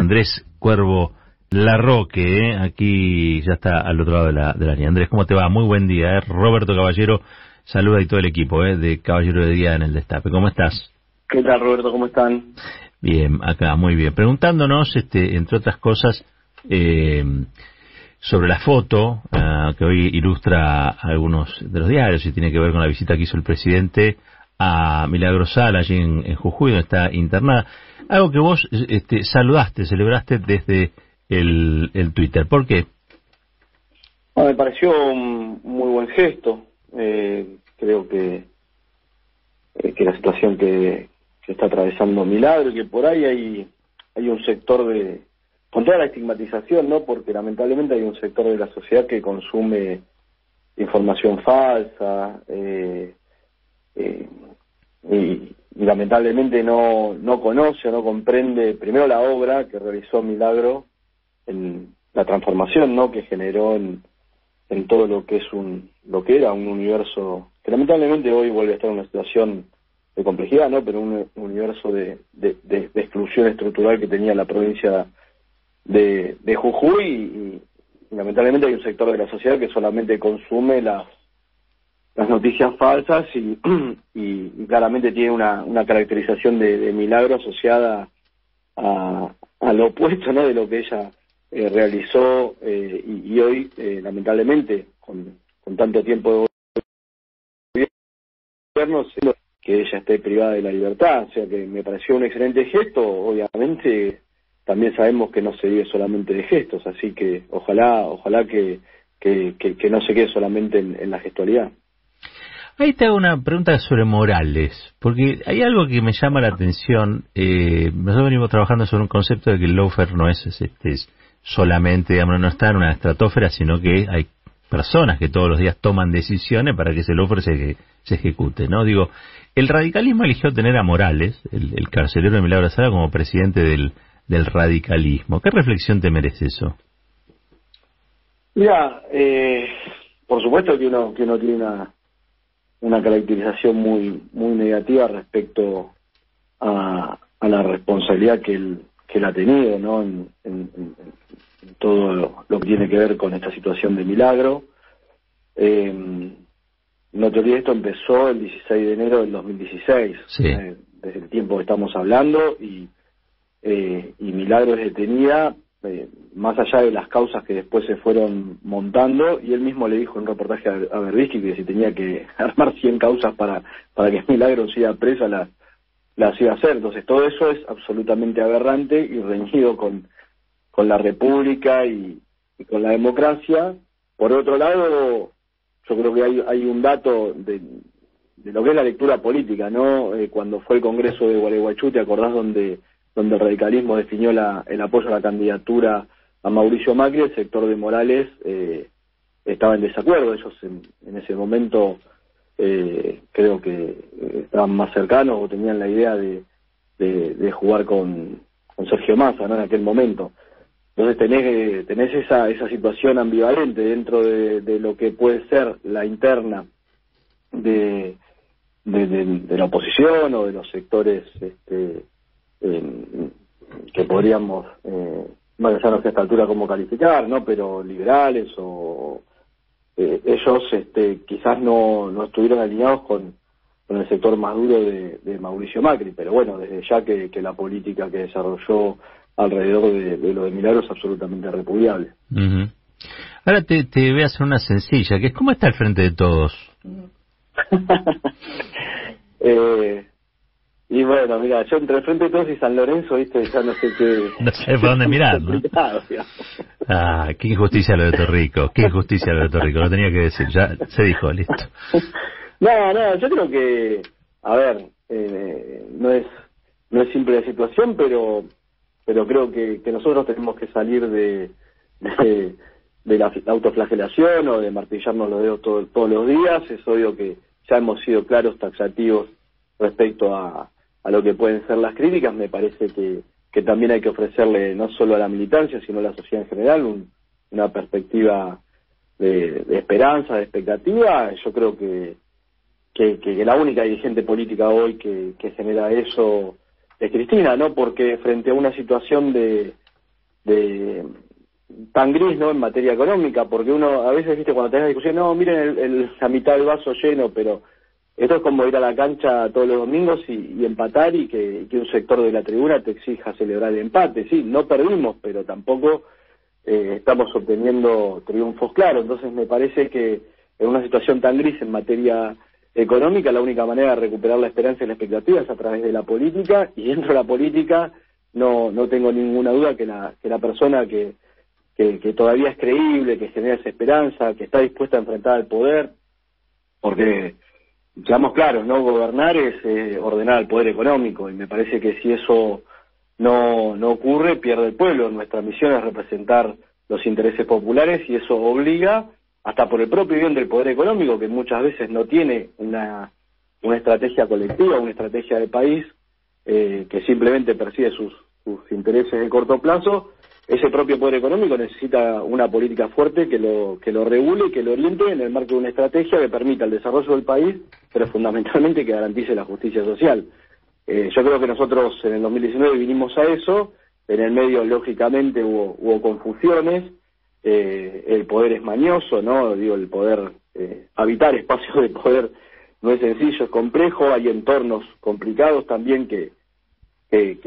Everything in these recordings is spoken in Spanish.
Andrés Cuervo Larroque, aquí ya está al otro lado de la línea. Andrés, ¿cómo te va? Muy buen día. Roberto Caballero saluda y todo el equipo de Caballero de Día en el Destape. ¿Cómo estás? ¿Qué tal, Roberto? ¿Cómo están? Bien, acá, muy bien. Preguntándonos, entre otras cosas, sobre la foto que hoy ilustra algunos de los diarios y tiene que ver con la visita que hizo el presidente a Milagro Sala, allí en Jujuy, donde está internada. Algo que vos saludaste, celebraste desde el Twitter. ¿Por qué? Me pareció un muy buen gesto. Creo que la situación que está atravesando Milagro, y que por ahí hay un sector con toda la estigmatización, ¿no? Porque lamentablemente hay un sector de la sociedad que consume información falsa, y lamentablemente no conoce o no comprende primero la obra que realizó Milagro, en la transformación, ¿no?, que generó en todo lo que era un universo que lamentablemente hoy vuelve a estar en una situación de complejidad, ¿no?, pero un universo de exclusión estructural que tenía la provincia de Jujuy, y lamentablemente hay un sector de la sociedad que solamente consume las noticias falsas y claramente tiene una caracterización de Milagro asociada a lo opuesto, ¿no?, de lo que ella realizó, y hoy lamentablemente con tanto tiempo de gobierno, que ella esté privada de la libertad. O sea que me pareció un excelente gesto. Obviamente también sabemos que no se vive solamente de gestos, así que ojalá que no se quede solamente en la gestualidad. Ahí te hago una pregunta sobre Morales, porque hay algo que me llama la atención. Nosotros venimos trabajando sobre un concepto de que el lawfare no es solamente, digamos, no está en una estratosfera, sino que hay personas que todos los días toman decisiones para que ese lawfare se ejecute, ¿no? Digo, el radicalismo eligió tener a Morales, el carcelero de Milagro Sala, como presidente del radicalismo. ¿Qué reflexión te merece eso? Mira, por supuesto que uno tiene una caracterización muy negativa respecto a la responsabilidad que él ha tenido, ¿no?, en todo lo que tiene que ver con esta situación de Milagro. No te olvides, esto empezó el 16 de enero del 2016, sí. Desde el tiempo que estamos hablando, y Milagro es detenida, más allá de las causas que después se fueron montando, y él mismo le dijo en un reportaje a Berbisky que si tenía que armar 100 causas para que Milagro siga presa, las iba a hacer. Entonces todo eso es absolutamente aberrante y reñido con la República y con la democracia. Por otro lado, yo creo que hay un dato de lo que es la lectura política, ¿no? Cuando fue el Congreso de Gualeguaychú, ¿te acordás donde el radicalismo definió el apoyo a la candidatura a Mauricio Macri? El sector de Morales estaba en desacuerdo. Ellos en ese momento creo que estaban más cercanos o tenían la idea de jugar con Sergio Massa, ¿no?, en aquel momento. Entonces tenés esa situación ambivalente dentro de lo que puede ser la interna de la oposición o de los sectores que podríamos, bueno, ya no sé a esta altura cómo calificar, ¿no?, pero liberales o ellos quizás no estuvieron alineados con el sector más duro de Mauricio Macri, pero bueno, desde ya que la política que desarrolló alrededor de lo de Milagro es absolutamente repudiable. Uh-huh. Ahora te voy a hacer una sencilla, que es ¿cómo está el Frente de Todos? Y bueno, mira, yo entre el Frente de Todos y San Lorenzo, viste, ya no sé qué... No sé por dónde mirar, ¿no? Qué injusticia lo de Torrico, lo tenía que decir, ya se dijo, listo. No, yo creo que, a ver, no es simple la situación, pero creo que nosotros tenemos que salir de la autoflagelación o de martillarnos los dedos todos los días. Es obvio que ya hemos sido claros, taxativos respecto a lo que pueden ser las críticas. Me parece que también hay que ofrecerle no solo a la militancia, sino a la sociedad en general una perspectiva de esperanza, de expectativa. Yo creo que la única dirigente política hoy que genera eso es Cristina, ¿no? Porque frente a una situación de tan gris, ¿no?, en materia económica, porque uno a veces, viste, cuando tenés la discusión, no, miren la mitad del vaso lleno, pero esto es como ir a la cancha todos los domingos y empatar y que un sector de la tribuna te exija celebrar el empate. Sí, no perdimos, pero tampoco estamos obteniendo triunfos claros. Entonces me parece que en una situación tan gris en materia económica, la única manera de recuperar la esperanza y la expectativa es a través de la política, y dentro de la política no tengo ninguna duda que la persona que todavía es creíble, que genera esa esperanza, que está dispuesta a enfrentar al poder, porque seamos claros, ¿no? Gobernar es ordenar al poder económico, y me parece que si eso no ocurre, pierde el pueblo. Nuestra misión es representar los intereses populares, y eso obliga, hasta por el propio bien del poder económico, que muchas veces no tiene una estrategia colectiva, una estrategia de país, que simplemente persigue sus intereses de corto plazo. Ese propio poder económico necesita una política fuerte que lo regule y que lo oriente en el marco de una estrategia que permita el desarrollo del país, pero fundamentalmente que garantice la justicia social. Yo creo que nosotros en el 2019 vinimos a eso. En el medio, lógicamente, hubo confusiones. El poder es mañoso, ¿no? Digo, el poder, habitar espacios de poder no es sencillo, es complejo. Hay entornos complicados también que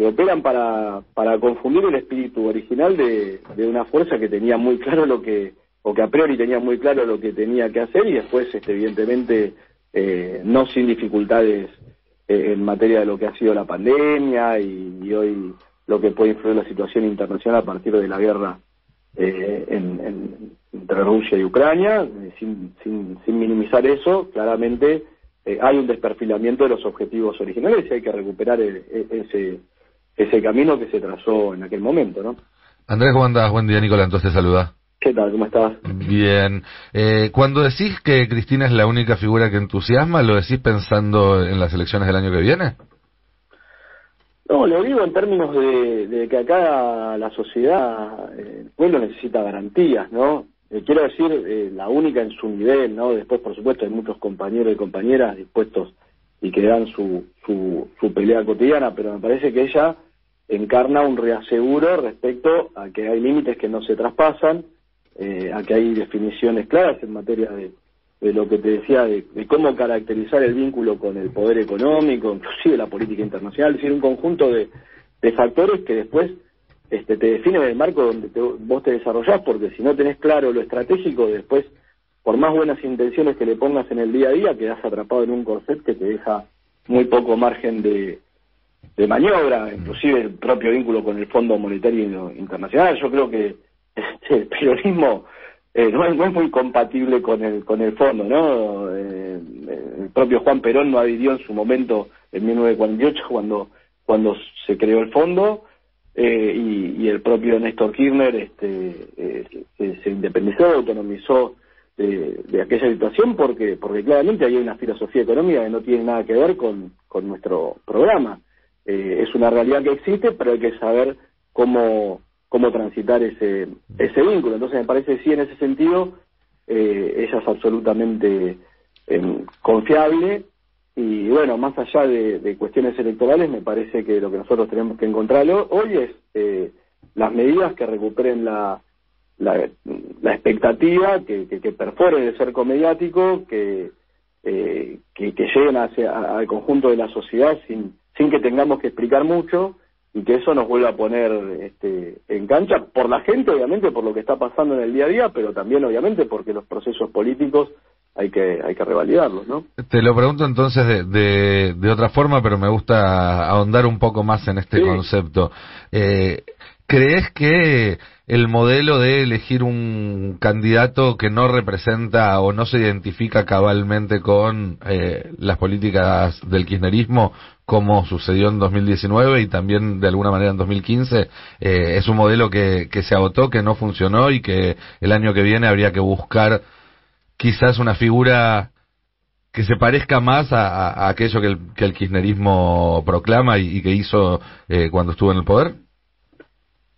operan para confundir el espíritu original de una fuerza que tenía muy claro o que a priori tenía muy claro lo que tenía que hacer, y después, evidentemente, no sin dificultades en materia de lo que ha sido la pandemia y hoy lo que puede influir la situación internacional a partir de la guerra entre Rusia y Ucrania. Sin minimizar eso, claramente hay un desperfilamiento de los objetivos originales, y hay que recuperar ese camino que se trazó en aquel momento, ¿no? Andrés, ¿cómo andás? Buen día, Nicolás, entonces saluda. ¿Qué tal? ¿Cómo estás? Bien. Cuando decís que Cristina es la única figura que entusiasma, ¿lo decís pensando en las elecciones del año que viene? No, lo digo en términos de que acá la sociedad, el pueblo necesita garantías, ¿no? Quiero decir, la única en su nivel, ¿no? Después, por supuesto, hay muchos compañeros y compañeras dispuestos y que dan su pelea cotidiana, pero me parece que ella encarna un reaseguro respecto a que hay límites que no se traspasan, a que hay definiciones claras en materia de lo que te decía, de cómo caracterizar el vínculo con el poder económico, inclusive la política internacional, es decir, un conjunto de factores que después te definen el marco donde vos te desarrollás, porque si no tenés claro lo estratégico, después, por más buenas intenciones que le pongas en el día a día, quedás atrapado en un corset que te deja muy poco margen de maniobra, inclusive el propio vínculo con el Fondo Monetario Internacional. Yo creo que el peronismo no es muy compatible con el fondo, ¿no? El propio Juan Perón no adhirió en su momento, en 1948, cuando se creó el fondo, y el propio Néstor Kirchner se independizó, autonomizó de aquella situación, porque claramente hay una filosofía económica que no tiene nada que ver con nuestro programa. Es una realidad que existe, pero hay que saber cómo transitar ese vínculo. Entonces me parece que sí, en ese sentido, ella es absolutamente confiable. Y bueno, más allá de cuestiones electorales, me parece que lo que nosotros tenemos que encontrar hoy es las medidas que recuperen la expectativa, que perforen el cerco mediático, que lleguen al conjunto de la sociedad sin que tengamos que explicar mucho, y que eso nos vuelva a poner en cancha por la gente, obviamente, por lo que está pasando en el día a día, pero también, obviamente, porque los procesos políticos hay que revalidarlos, ¿no? Te lo pregunto entonces de otra forma, pero me gusta ahondar un poco más en este concepto. ¿Crees que el modelo de elegir un candidato que no representa o no se identifica cabalmente con las políticas del kirchnerismo, como sucedió en 2019 y también de alguna manera en 2015, es un modelo que se agotó, que no funcionó, y que el año que viene habría que buscar quizás una figura que se parezca más a aquello que el kirchnerismo proclama y que hizo cuando estuvo en el poder?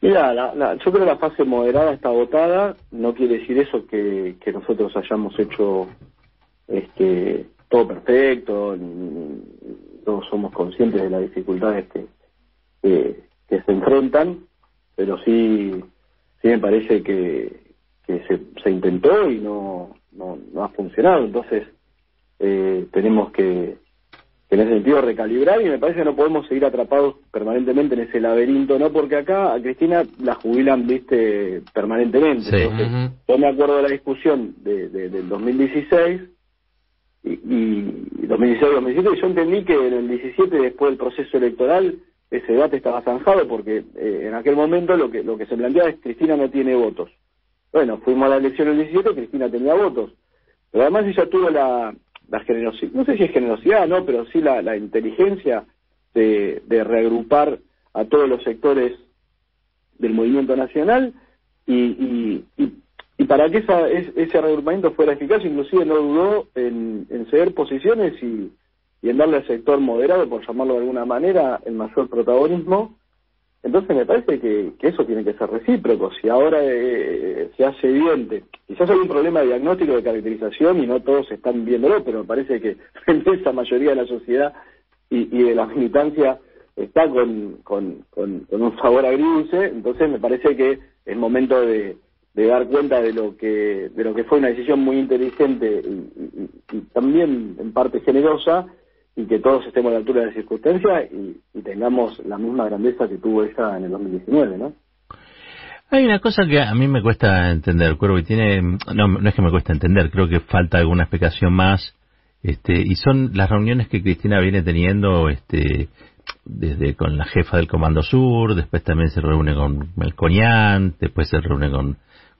Mira, yo creo que la fase moderada está agotada. No quiere decir eso que nosotros hayamos hecho todo perfecto. Todos somos conscientes de las dificultades que se enfrentan. pero sí me parece que se intentó y no ha funcionado. Entonces tenemos que en ese sentido recalibrar, y me parece que no podemos seguir atrapados permanentemente en ese laberinto, ¿no? Porque acá a Cristina la jubilan, viste, permanentemente. Sí. Entonces, yo me acuerdo de la discusión del 2016 y 2016-2017, y yo entendí que en el 17, después del proceso electoral, ese debate estaba zanjado, porque en aquel momento lo que se planteaba es: Cristina no tiene votos. Bueno, fuimos a la elección del 17, Cristina tenía votos, pero además ella tuvo la generosidad, no sé si es generosidad, no, pero sí la inteligencia de reagrupar a todos los sectores del movimiento nacional, y para que ese reagrupamiento fuera eficaz, inclusive no dudó en ceder posiciones y en darle al sector moderado, por llamarlo de alguna manera, el mayor protagonismo. Entonces me parece que eso tiene que ser recíproco. Si ahora se hace evidente, quizás hay un problema de diagnóstico, de caracterización, y no todos están viéndolo, pero me parece que en esa mayoría de la sociedad y de la militancia está con un sabor agridulce. Entonces me parece que es momento de dar cuenta de lo que fue una decisión muy inteligente y también en parte generosa, y que todos estemos a la altura de la circunstancia y tengamos la misma grandeza que tuvo ella en el 2019, ¿no? Hay una cosa que a mí me cuesta entender, Cuervo, y no es que me cuesta entender, creo que falta alguna explicación más, y son las reuniones que Cristina viene teniendo, desde con la jefa del Comando Sur, después también se reúne con Melconian, después se reúne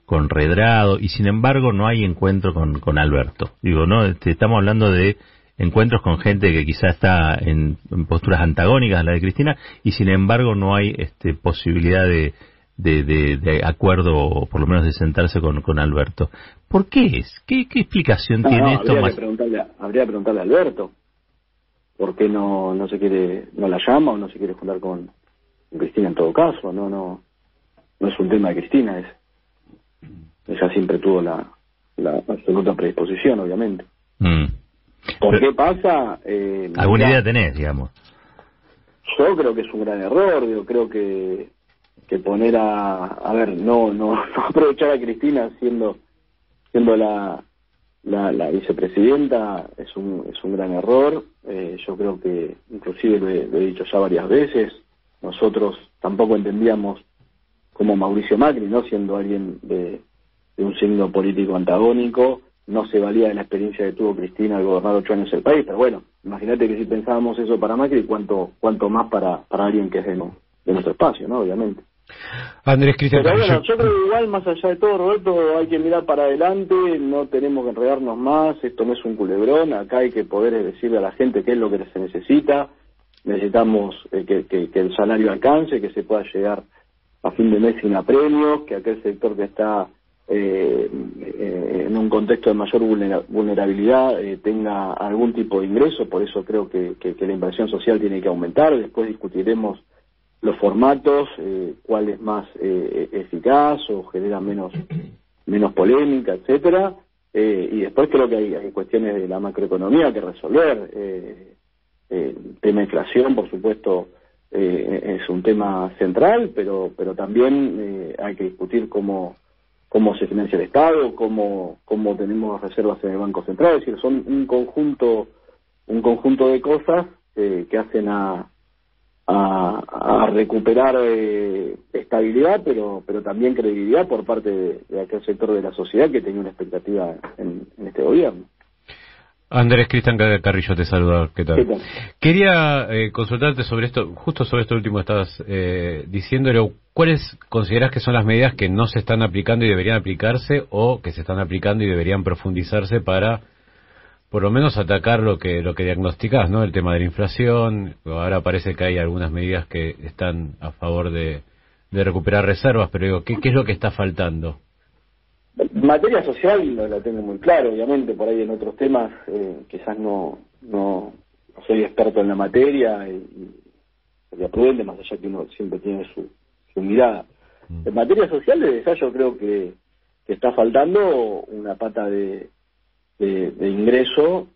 con Redrado, y sin embargo no hay encuentro con Alberto. Digo, no, estamos hablando de encuentros con gente que quizá está en posturas antagónicas a la de Cristina, y sin embargo no hay posibilidad de acuerdo, o por lo menos de sentarse con Alberto. ¿Por qué es? ¿Qué explicación tiene esto? Habría que preguntarle a Alberto por qué no la llama, o no se quiere juntar con Cristina en todo caso. No es un tema de Cristina, ella siempre tuvo la absoluta predisposición, obviamente. ¿Por qué pasa? ¿Alguna idea tenés, digamos? Yo creo que es un gran error. Yo creo que poner a ver, no aprovechar a Cristina siendo la vicepresidenta es un gran error. Yo creo que, inclusive lo he dicho ya varias veces, nosotros tampoco entendíamos cómo Mauricio Macri, no siendo alguien de un signo político antagónico, no se valía de la experiencia que tuvo Cristina al gobernar 8 años el país. Pero bueno, imagínate que si pensábamos eso para Macri, cuánto más para alguien que es de nuestro espacio, ¿no? Obviamente. Andrés Cristian. Pero bueno, yo creo que igual, más allá de todo, Roberto, hay que mirar para adelante, no tenemos que enredarnos más, esto no es un culebrón, acá hay que poder decirle a la gente qué es lo que se necesita. Necesitamos que el salario alcance, que se pueda llegar a fin de mes sin apremios, que aquel sector que está en un contexto de mayor vulnerabilidad tenga algún tipo de ingreso. Por eso creo que la inversión social tiene que aumentar. Después discutiremos los formatos, cuál es más eficaz o genera menos polémica, etcétera. Y después creo que hay cuestiones de la macroeconomía que resolver. El tema de inflación, por supuesto, es un tema central, pero también hay que discutir cómo se financia el Estado, cómo tenemos reservas en el Banco Central. Es decir, son un conjunto de cosas que hacen a recuperar estabilidad, pero también credibilidad por parte de aquel sector de la sociedad que tenía una expectativa en este gobierno. Andrés Cristian Carrillo te saluda, ¿qué tal? ¿Qué tal? Quería consultarte sobre esto, justo sobre esto último estabas diciéndolo. ¿Cuáles consideras que son las medidas que no se están aplicando y deberían aplicarse, o que se están aplicando y deberían profundizarse para, por lo menos, atacar lo que diagnosticás, ¿no? El tema de la inflación. Ahora parece que hay algunas medidas que están a favor de recuperar reservas, pero digo, ¿qué es lo que está faltando? Materia social no la tengo muy claro, obviamente. Por ahí en otros temas quizás no soy experto en la materia y sería prudente, más allá que uno siempre tiene su mirada. En materia social, desde esa yo creo que está faltando una pata de ingreso,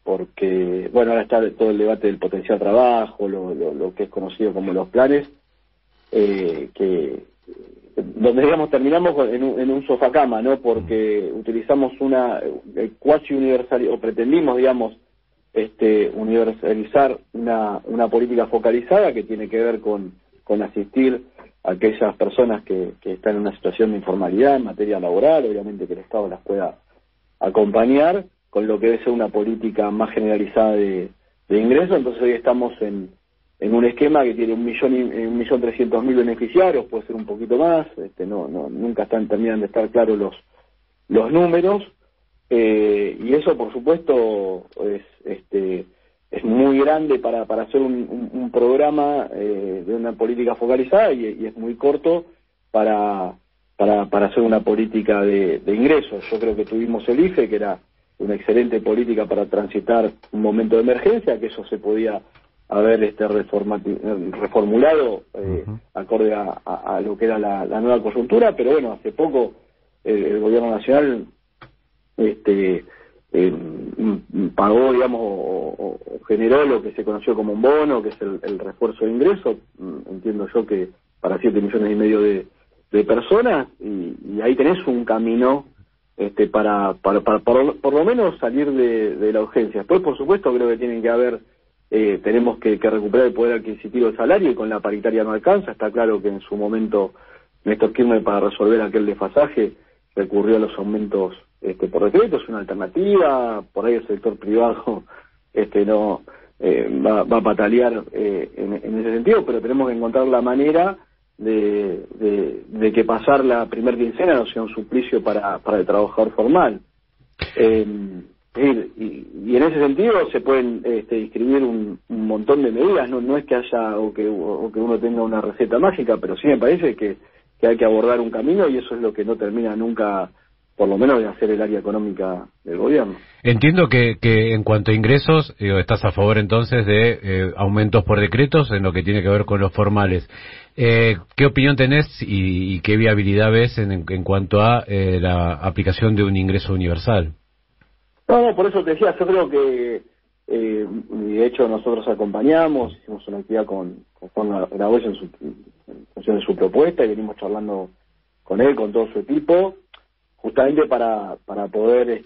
porque bueno, ahora está todo el debate del potencial trabajo, lo que es conocido como los planes. donde digamos terminamos en un sofá cama, ¿no? Porque utilizamos una cuasi universal, o pretendimos, digamos, universalizar una política focalizada que tiene que ver con asistir a aquellas personas que están en una situación de informalidad en materia laboral, obviamente que el Estado las pueda acompañar con lo que debe ser una política más generalizada de ingresos. Entonces hoy estamos en un esquema que tiene 1.300.000 beneficiarios, puede ser un poquito más, nunca terminan de estar claros los números, y eso por supuesto es muy grande para hacer un programa de una política focalizada, y es muy corto para hacer una política de ingresos. Yo creo que tuvimos el IFE, que era una excelente política para transitar un momento de emergencia, que eso se podía haber reformulado acorde a lo que era la nueva coyuntura, pero bueno, hace poco el gobierno nacional pagó, digamos, o generó lo que se conoció como un bono, que es el refuerzo de ingresos, entiendo yo que para 7,5 millones de personas, y ahí tenés un camino para por lo menos salir de la urgencia. Después, por supuesto, creo que tienen que haber tenemos que recuperar el poder adquisitivo del salario, y con la paritaria no alcanza. Está claro que en su momento Néstor Kirchner, para resolver aquel desfasaje, recurrió a los aumentos por decreto. Es una alternativa, por ahí el sector privado no va a patalear en ese sentido, pero tenemos que encontrar la manera de que pasar la primer quincena no sea un suplicio para el trabajador formal. Y en ese sentido se pueden inscribir un montón de medidas. No es que haya o que uno tenga una receta mágica, pero sí me parece que hay que abordar un camino, y eso es lo que no termina nunca, por lo menos, de hacer el área económica del gobierno. Entiendo que en cuanto a ingresos, estás a favor entonces de aumentos por decretos en lo que tiene que ver con los formales. ¿Qué opinión tenés y qué viabilidad ves en cuanto a la aplicación de un ingreso universal? No, por eso te decía, yo creo que, de hecho nosotros acompañamos, hicimos una actividad con Juan Grabois en función de su propuesta, y venimos charlando con él, con todo su equipo, justamente para poder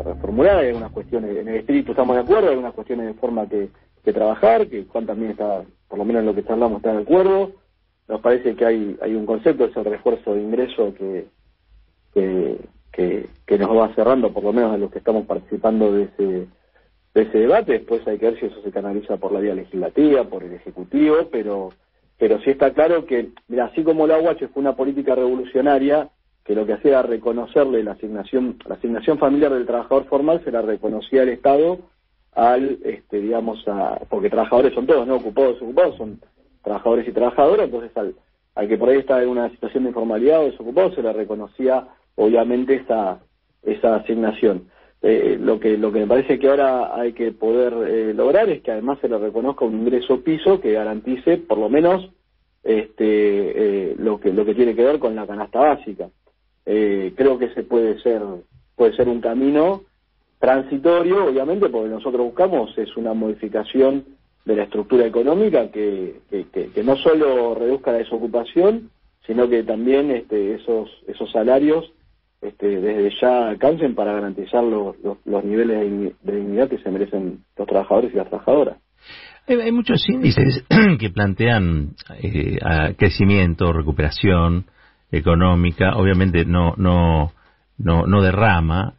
reformular. Hay algunas cuestiones, en el espíritu estamos de acuerdo, hay algunas cuestiones de forma que trabajar, que Juan también está, por lo menos en lo que charlamos, está de acuerdo. Nos parece que hay un concepto, es el refuerzo de ingreso que nos va cerrando, por lo menos en los que estamos participando de ese debate. Después hay que ver si eso se canaliza por la vía legislativa, por el Ejecutivo, pero sí está claro que, mira, así como la UH fue una política revolucionaria, que lo que hacía era reconocerle la asignación familiar del trabajador formal, se la reconocía el Estado al, porque trabajadores son todos, ¿no? Ocupados, son trabajadores y trabajadoras. Entonces al que por ahí está en una situación de informalidad o desocupado, se le reconocía obviamente esa asignación. Lo que me parece que ahora hay que poder lograr es que además se le reconozca un ingreso piso que garantice por lo menos lo que tiene que ver con la canasta básica. Creo que ese puede ser un camino transitorio, obviamente, porque nosotros buscamos es una modificación de la estructura económica que no solo reduzca la desocupación, sino que también esos salarios desde ya alcancen para garantizar los niveles de dignidad que se merecen los trabajadores y las trabajadoras. Hay muchos índices que plantean crecimiento, recuperación económica. Obviamente no derrama.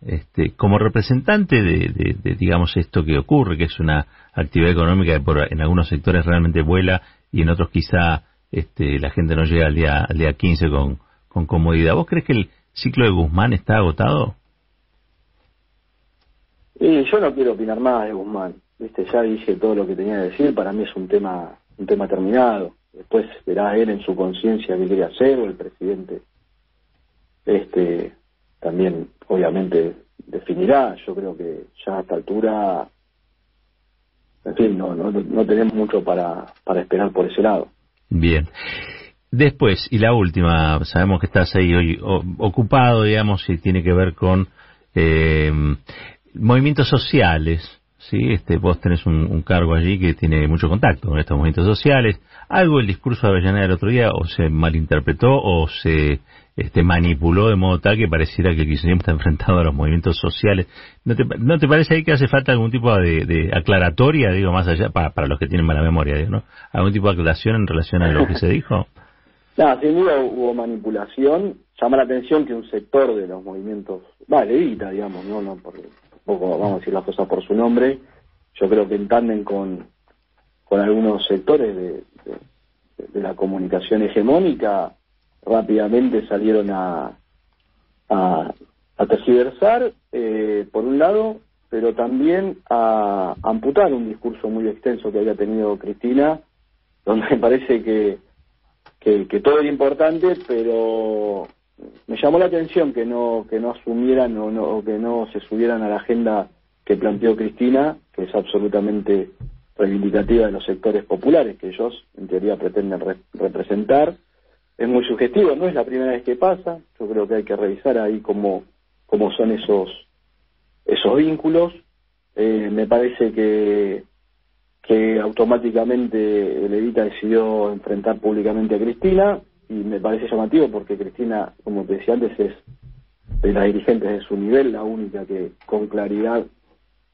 Como representante de digamos esto que ocurre, que es una actividad económica que en algunos sectores realmente vuela y en otros quizá la gente no llega al día 15 con comodidad. ¿Vos crees que el ciclo de Guzmán está agotado? Yo no quiero opinar más de Guzmán. Ya dije todo lo que tenía que decir. Para mí es un tema terminado. Después verá él en su conciencia qué quiere hacer, o el presidente también obviamente definirá. Yo creo que ya a esta altura, en fin, no tenemos mucho para esperar por ese lado. Bien. Después, y la última, sabemos que estás ahí hoy ocupado, digamos, y tiene que ver con movimientos sociales, ¿sí? Vos tenés un cargo allí que tiene mucho contacto con estos movimientos sociales. Algo el discurso de Avellaneda el otro día o se malinterpretó o se manipuló de modo tal que pareciera que el kirchnerismo está enfrentado a los movimientos sociales. ¿No te parece ahí que hace falta algún tipo de aclaratoria, digo, más allá, para los que tienen mala memoria, digo, ¿no? ¿Algún tipo de aclaración en relación a lo que se dijo? No, sin duda hubo manipulación. Llama la atención que un sector de los movimientos, levita, digamos, no tampoco vamos a decir las cosas por su nombre, yo creo que en tándem con algunos sectores de la comunicación hegemónica, rápidamente salieron a tergiversar, por un lado, pero también a amputar un discurso muy extenso que había tenido Cristina, donde me parece que todo era importante, pero me llamó la atención que no asumieran o que no se subieran a la agenda que planteó Cristina, que es absolutamente reivindicativa de los sectores populares que ellos en teoría pretenden representar. Es muy sugestivo, no es la primera vez que pasa, yo creo que hay que revisar ahí cómo son esos vínculos. Me parece que automáticamente el Evita decidió enfrentar públicamente a Cristina, y me parece llamativo porque Cristina, como te decía antes, es de las dirigentes de su nivel la única que con claridad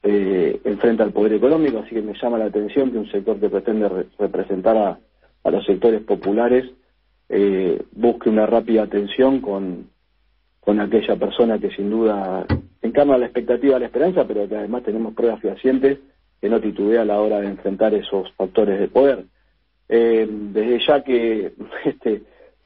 enfrenta al poder económico, así que me llama la atención que un sector que pretende representar a los sectores populares busque una rápida atención con aquella persona que sin duda encarna la expectativa, la esperanza, pero que además tenemos pruebas fehacientes que no titubea a la hora de enfrentar esos factores de poder. Desde ya que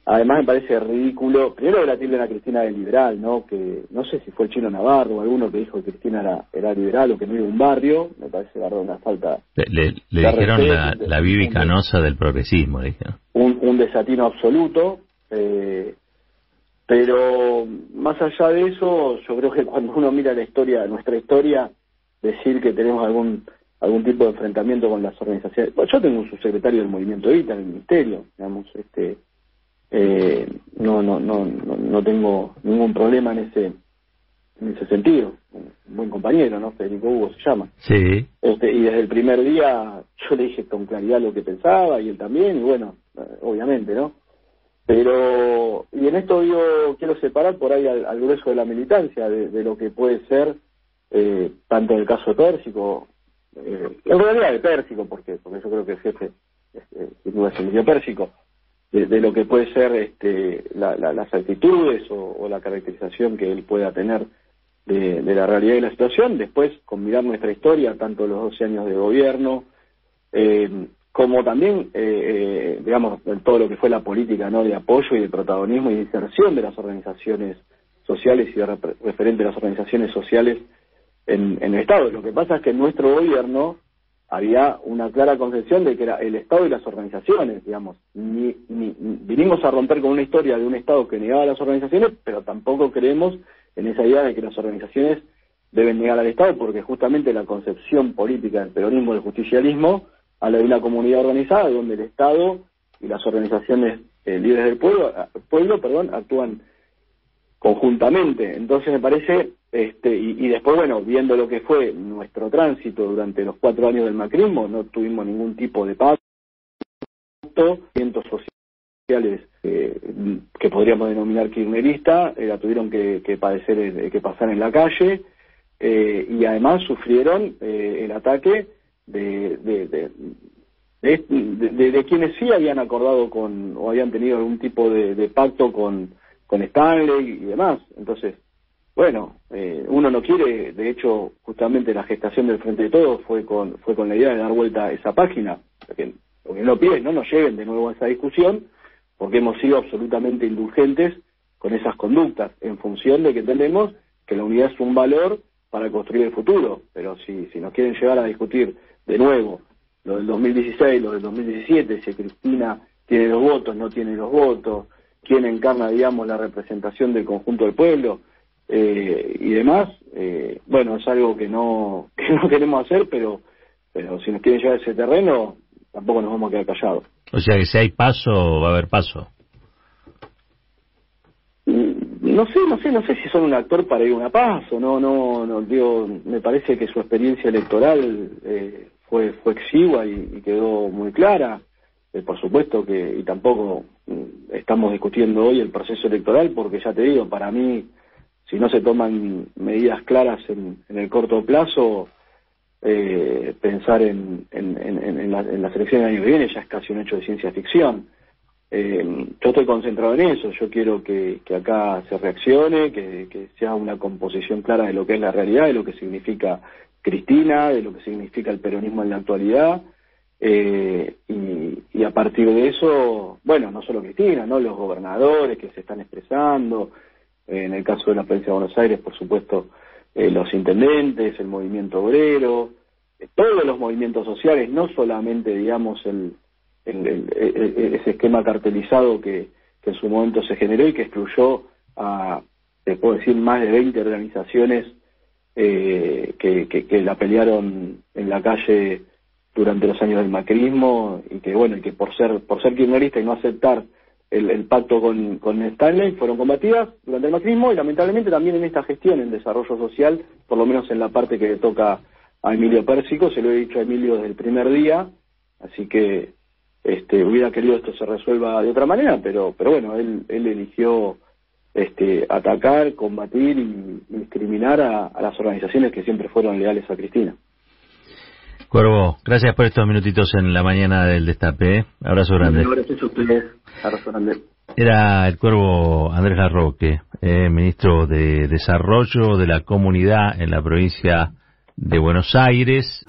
además me parece ridículo, primero que la tilden a Cristina de liberal, ¿no? Que no sé si fue el Chino Navarro o alguno que dijo que Cristina era liberal o que no iba a un barrio, me parece verdad una falta. Le dijeron la Bibi Canosa del progresismo, le dijeron. Un desatino absoluto, pero más allá de eso, yo creo que cuando uno mira nuestra historia, decir que tenemos algún tipo de enfrentamiento con las organizaciones. Bueno, yo tengo un subsecretario del movimiento Evita en el ministerio, digamos, no tengo ningún problema en ese sentido. Un buen compañero, ¿no? Federico Hugo se llama. Sí. Y desde el primer día yo le dije con claridad lo que pensaba y él también, y bueno, obviamente, ¿no? Pero, y en esto yo quiero separar por ahí al grueso de la militancia de lo que puede ser, tanto en el caso de Pérsico, en realidad de Pérsico, porque yo creo que el jefe sin duda es Emilio Pérsico, de lo que puede ser las actitudes o la caracterización que él pueda tener de la realidad de la situación. Después, con mirar nuestra historia, tanto los 12 años de gobierno, como también, digamos, todo lo que fue la política, ¿no?, de apoyo y de protagonismo y de inserción de las organizaciones sociales y de referente de las organizaciones sociales en el Estado. Lo que pasa es que en nuestro gobierno había una clara concepción de que era el Estado y las organizaciones, digamos. Vinimos a romper con una historia de un Estado que negaba a las organizaciones, pero tampoco creemos en esa idea de que las organizaciones deben negar al Estado, porque justamente la concepción política del peronismo, del justicialismo, habla de una comunidad organizada donde el Estado y las organizaciones líderes del pueblo actúan conjuntamente. Entonces me parece, y después, bueno, viendo lo que fue nuestro tránsito durante los 4 años del macrismo, no tuvimos ningún tipo de pacto, cientos sociales que podríamos denominar kirchnerista, la tuvieron que que pasar en la calle, y además sufrieron el ataque de quienes sí habían acordado o habían tenido algún tipo de pacto con Stanley y demás. Entonces, bueno, uno no quiere, de hecho, justamente la gestación del Frente de Todos fue con la idea de dar vuelta a esa página, porque lo piden, no nos lleven de nuevo a esa discusión, porque hemos sido absolutamente indulgentes con esas conductas, en función de que entendemos que la unidad es un valor para construir el futuro. Pero si nos quieren llevar a discutir de nuevo lo del 2016, lo del 2017, si Cristina tiene los votos, no tiene los votos, quién encarna, digamos, la representación del conjunto del pueblo, y demás, bueno, es algo que no queremos hacer, pero si nos quieren llevar a ese terreno, tampoco nos vamos a quedar callados. O sea que si hay paso, va a haber paso. No no sé si son un actor para ir a una paz o no, digo, me parece que su experiencia electoral fue exigua y quedó muy clara. Por supuesto que, y tampoco estamos discutiendo hoy el proceso electoral, porque ya te digo, para mí, si no se toman medidas claras en el corto plazo, pensar en las elecciones del año que viene ya es casi un hecho de ciencia ficción. Yo estoy concentrado en eso. Yo quiero que acá se reaccione, que sea una composición clara de lo que es la realidad, de lo que significa Cristina, de lo que significa el peronismo en la actualidad, y a partir de eso, bueno, no solo Cristina, no, los gobernadores que se están expresando, en el caso de la provincia de Buenos Aires, por supuesto, los intendentes, el movimiento obrero, todos los movimientos sociales, no solamente, digamos, ese esquema cartelizado que en su momento se generó y que excluyó a, te puedo decir, más de 20 organizaciones que la pelearon en la calle durante los años del macrismo, y que bueno, y que por ser kirchnerista y no aceptar el pacto con Stanley fueron combatidas durante el macrismo, y lamentablemente también en esta gestión en desarrollo social, por lo menos en la parte que le toca a Emilio Pérsico. Se lo he dicho a Emilio desde el primer día, así que hubiera querido esto se resuelva de otra manera, pero bueno, él eligió atacar, combatir y discriminar a las organizaciones que siempre fueron leales a Cristina. Cuervo, gracias por estos minutitos en la mañana del Destape. Abrazo grande. Gracias a ustedes. Abrazo grande. Era el Cuervo Andrés Larroque, ministro de Desarrollo de la Comunidad en la provincia de Buenos Aires.